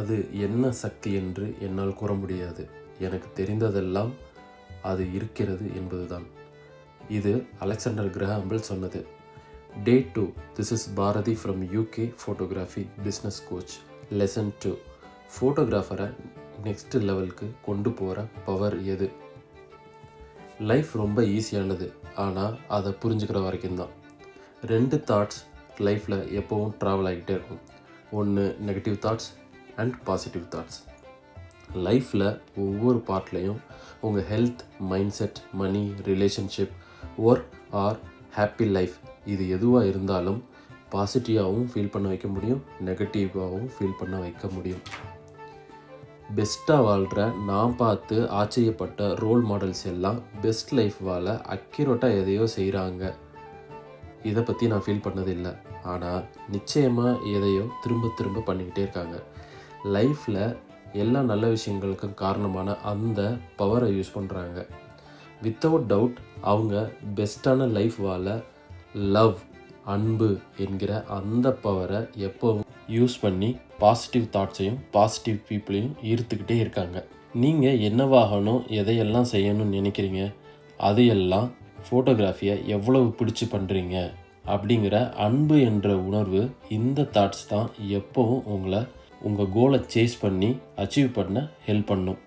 அது என்ன சக்தி என்று என்னால் கூற முடியாது. எனக்கு தெரிந்ததெல்லாம் அது இருக்கிறது என்பதுதான். இது அலெக்சாண்டர் கிரஹாம்பெல் சொன்னது. Day 2. This is Bharati from UK Photography Business Coach. Lesson 2. ஃபோட்டோகிராஃபரை next லெவலுக்கு கொண்டு போகிற பவர் எது? லைஃப் ரொம்ப ஈஸியானது, ஆனால் அதை புரிஞ்சுக்கிற வரைக்கும் தான். 2 தாட்ஸ் லைஃப்பில் எப்போவும் ட்ராவல் ஆகிட்டே இருக்கும். ஒன்று negative thoughts and positive thoughts. லைஃப்பில் ஒவ்வொரு பார்ட்லேயும் உங்கள் health, mind set, money, relationship, work are happy life இது எதுவாக இருந்தாலும் பாசிட்டிவாகவும் ஃபீல் பண்ண வைக்க முடியும், நெகட்டிவாகவும் ஃபீல் பண்ண வைக்க முடியும். பெஸ்ட்டாக வாழ்கிற நான் பார்த்து ஆச்சரியப்பட்ட ரோல் மாடல்ஸ் எல்லாம் பெஸ்ட் லைஃப் வாழ அக்யூரேட்டாக எதையோ செய்கிறாங்க. இதை பற்றி நான் ஃபீல் பண்ணதில்லை, ஆனால் நிச்சயமாக எதையோ திரும்ப திரும்ப பண்ணிக்கிட்டே இருக்காங்க. லைஃப்பில் எல்லா நல்ல விஷயங்களுக்கும் காரணமான அந்த பவரை யூஸ் பண்ணுறாங்க. வித்தவுட் டவுட் அவங்க பெஸ்ட்டான லைஃப் வாழ லவ், அன்பு என்கிற அந்த பவரை எப்போவும் யூஸ் பண்ணி பாசிட்டிவ் தாட்ஸையும் பாசிட்டிவ் பீப்புளையும் ஈர்த்துக்கிட்டே இருக்காங்க. நீங்கள் என்னவாகணும், எதையெல்லாம் செய்யணும்னு நினைக்கிறீங்க, அதையெல்லாம் ஃபோட்டோகிராஃபியை எவ்வளவு பிடிச்சி பண்ணுறீங்க அப்படிங்கிற அன்பு என்ற உணர்வு, இந்த தாட்ஸ் தான் எப்போவும் உங்களை உங்கள் கோலை சேஸ் பண்ணி அச்சீவ் பண்ண ஹெல்ப் பண்ணும்.